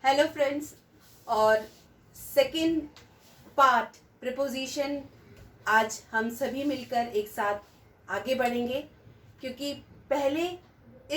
Hello friends. और second part preposition आज हम सभी मिलकर एक साथ आगे बढ़ेंगे, क्योंकि पहले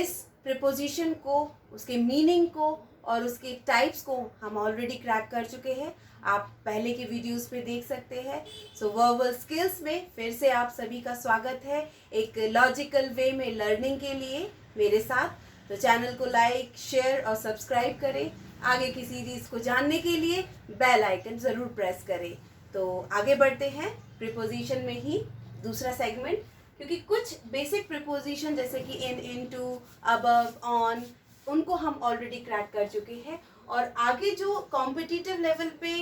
इस प्रिपोजिशन को, उसके मीनिंग को और उसके टाइप्स को हम ऑलरेडी क्रैक कर चुके हैं। आप पहले के वीडियोस पे देख सकते हैं। सो वर्बल स्किल्स में फिर से आप सभी का स्वागत है एक लॉजिकल वे में लर्निंग के लिए मेरे साथ। तो चैनल को लाइक, शेयर और सब्सक्राइब करें। आगे की सीरीज को जानने के लिए बेल आइकन ज़रूर प्रेस करें। तो आगे बढ़ते हैं प्रिपोजिशन में ही दूसरा सेगमेंट, क्योंकि कुछ बेसिक प्रिपोजिशन जैसे कि इन, इनटू, अबव, ऑन, उनको हम ऑलरेडी क्रैक कर चुके हैं। और आगे जो कॉम्पिटिटिव लेवल पे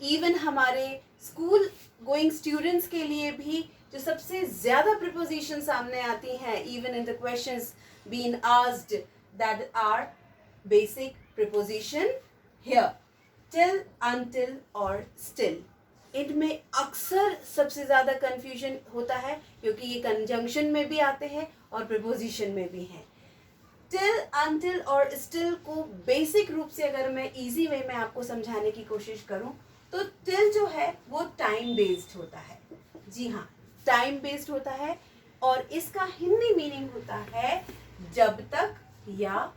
इवन हमारे स्कूल गोइंग स्टूडेंट्स के लिए भी जो सबसे ज़्यादा प्रिपोजिशन सामने आती हैं, even in the questions been asked, that are basic preposition here, till, until और still। इनमें अक्सर सबसे ज़्यादा confusion होता है, क्योंकि ये conjunction में भी आते हैं और preposition में भी हैं। till, until और still को बेसिक रूप से अगर मैं easy way में आपको समझाने की कोशिश करूं तो till जो है वो टाइम बेस्ड होता है। जी हाँ, टाइम बेस्ड होता है और इसका हिंदी मीनिंग होता है जब तक या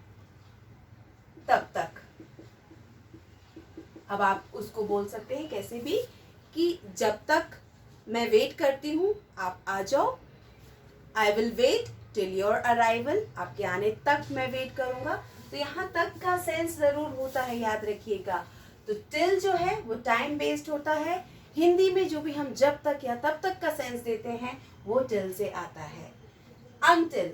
तब तक। अब आप उसको बोल सकते हैं कैसे भी, कि जब तक मैं वेट करती हूँ आप आ जाओ, I will wait till your arrival, आपके आने तक मैं वेट करूँगा। तो यहाँ तक का सेंस ज़रूर होता है, याद रखिएगा। तो टिल जो है वो टाइम बेस्ड होता है। हिंदी में जो भी हम जब तक या तब तक का सेंस देते हैं वो टिल से आता है। अनटिल,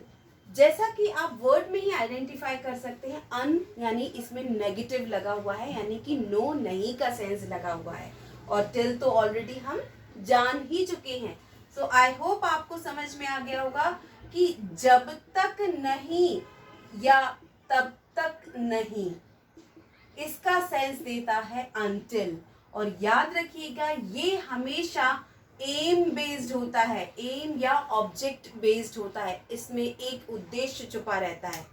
जैसा कि आप वर्ड में ही आइडेंटिफाई कर सकते हैं, अन यानी इसमें नेगेटिव लगा हुआ है, यानी कि नो, नहीं का सेंस लगा हुआ है। और टिल तो ऑलरेडी हम जान ही चुके हैं। सो आई होप आपको समझ में आ गया होगा कि जब तक नहीं या तब तक नहीं, इसका सेंस देता है अनटिल। और याद रखिएगा ये हमेशा एम बेस्ड होता है, एम या ऑब्जेक्ट बेस्ड होता है, इसमें एक उद्देश्य छुपा रहता है।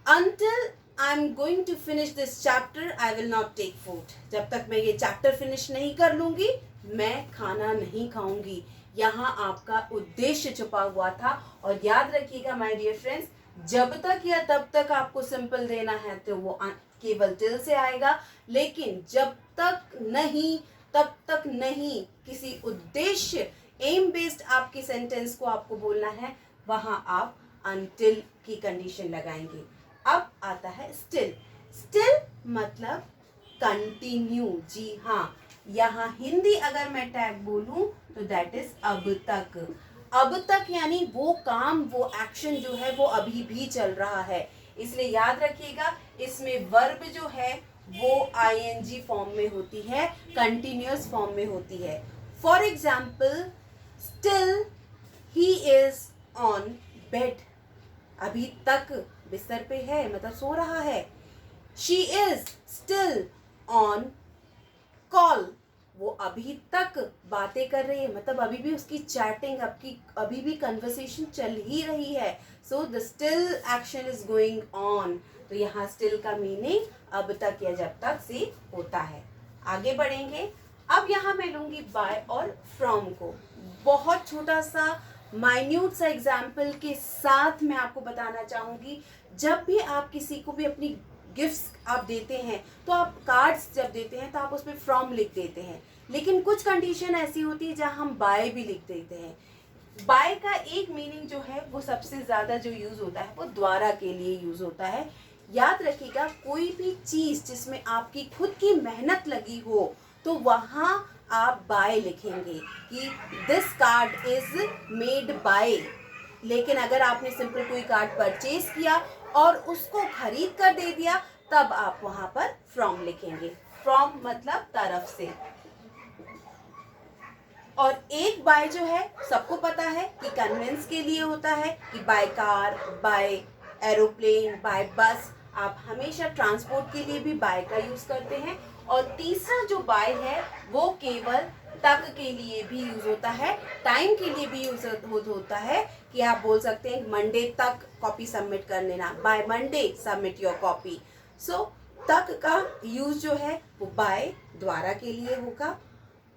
Until I'm going to finish this chapter, I will not take food। जब तक मैं ये चैप्टर फिनिश नहीं कर लूंगी मैं खाना नहीं खाऊंगी। यहाँ आपका उद्देश्य छुपा हुआ था। और याद रखिएगा माय डियर फ्रेंड्स, जब तक या तब तक आपको सिंपल देना है तो वो केवल टिल से आएगा, लेकिन जब तक नहीं तब तक नहीं, किसी उद्देश्य एम बेस्ड आपके सेंटेंस को आपको बोलना है, वहां आप अनटिल की कंडीशन लगाएंगे। अब आता है स्टिल। स्टिल मतलब कंटिन्यू। जी हाँ, यहाँ हिंदी अगर मैं टैग बोलूं तो दैट इज अब तक। अब तक यानी वो काम, वो एक्शन जो है वो अभी भी चल रहा है। इसलिए याद रखिएगा इसमें वर्ब जो है वो आईएनजी फॉर्म में होती है, कंटिन्यूअस फॉर्म में होती है। For example, still he is on bed, अभी तक बिस्तर पे है मतलब सो रहा है। She is still on call, वो अभी तक बातें कर रही है, मतलब अभी भी उसकी चैटिंग, अभी भी कन्वर्सेशन चल ही रही है। So the still action is going on. तो यहाँ स्टिल का मीनिंग अब तक या जब तक से होता है। आगे बढ़ेंगे। अब यहाँ मैं लूंगी बाय और फ्रॉम को। बहुत छोटा सा माइन्यूट सा एग्जाम्पल के साथ मैं आपको बताना चाहूँगी, जब भी आप किसी को भी अपनी गिफ्ट्स आप देते हैं तो आप कार्ड्स जब देते हैं तो आप उसमें फ्रॉम लिख देते हैं, लेकिन कुछ कंडीशन ऐसी होती है जहाँ हम बाय भी लिख देते हैं। बाय का एक मीनिंग जो है वो सबसे ज़्यादा जो यूज़ होता है वो द्वारा के लिए यूज़ होता है। याद रखिएगा कोई भी चीज़ जिसमें आपकी खुद की मेहनत लगी हो तो वहाँ आप बाय लिखेंगे कि this card is made by. लेकिन अगर आपने सिंपल कोई कार्ड परचेज किया और उसको खरीद कर दे दिया तब आप वहां पर फ्रॉम लिखेंगे। फ्रॉम मतलब तरफ से। और एक बाय जो है सबको पता है कि कन्वेंस के लिए होता है, कि by car, by aeroplane, by bus. आप हमेशा ट्रांसपोर्ट के लिए भी बाय का यूज करते हैं। और तीसरा जो बाय है वो केवल तक के लिए भी यूज होता है, टाइम के लिए भी यूज होता है, कि आप बोल सकते हैं मंडे तक कॉपी सबमिट कर लेना, by Monday submit your copy. सो तक का यूज जो है वो बाय द्वारा के लिए होगा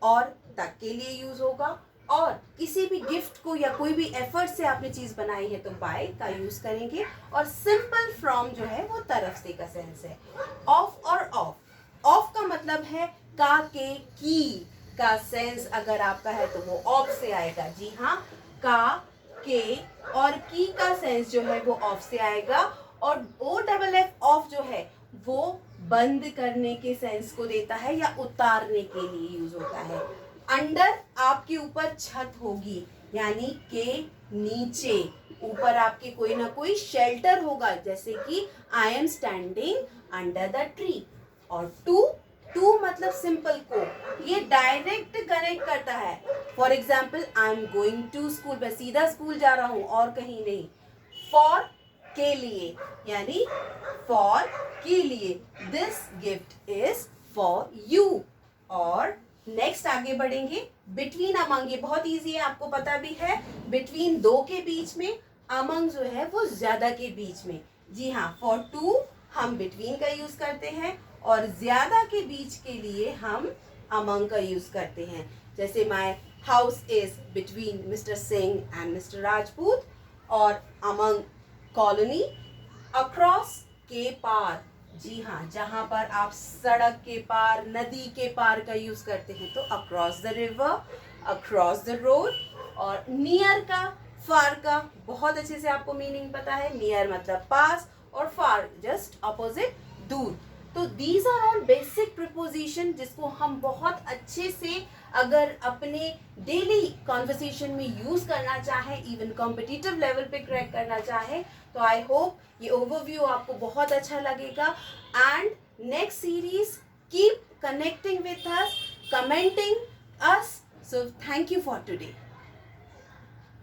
और तक के लिए यूज होगा, और किसी भी गिफ्ट को या कोई भी एफर्ट से आपने चीज बनाई है तो बाय का यूज करेंगे, और सिंपल फ्रॉम जो है वो तरफ से का सेंस है। ऑफ और ऑफ, ऑफ का मतलब है का के की का सेंस अगर आपका है तो वो ऑफ से आएगा। जी हाँ, का के और की का सेंस जो है वो ऑफ से आएगा, और ओ डबल एफ ऑफ जो है वो बंद करने के सेंस को देता है या उतारने के लिए यूज होता है। अंडर आपके ऊपर छत होगी, यानी के नीचे ऊपर आपके कोई ना कोई शेल्टर होगा, जैसे कि I am standing under the tree. और टू मतलब सिंपल को, ये डायरेक्ट कनेक्ट करता है। For example I am going to school, मैं सीधा स्कूल जा रहा हूं और कहीं नहीं। फॉर के लिए, यानी फॉर के लिए, this gift is for you. और नेक्स्ट आगे बढ़ेंगे, बिटवीन अमंग, ये बहुत इजी है, आपको पता भी है। बिटवीन दो के बीच में, अमंग जो है वो ज्यादा के बीच में। जी हाँ, फॉर टू हम बिटवीन का यूज करते हैं, और ज्यादा के बीच के लिए हम अमंग का यूज करते हैं। जैसे my house is between mister Singh and mister Rajput, और अमंग कॉलोनी, अक्रॉस के पार। जी हाँ, जहां पर आप सड़क के पार, नदी के पार का यूज करते हैं तो across the river, across the road. और नियर का, फार का बहुत अच्छे से आपको मीनिंग पता है। नियर मतलब पास और फार जस्ट अपोजिट, दूर। तो these are all basic preposition जिसको हम बहुत अच्छे से अगर अपने डेली कॉन्वर्सेशन में यूज करना चाहे, इवन कॉम्पिटिटिव लेवल पे क्रैक करना चाहे, तो आई होप ये ओवरव्यू आपको बहुत अच्छा लगेगा। And next series keep connecting with us, commenting us. So thank you for today.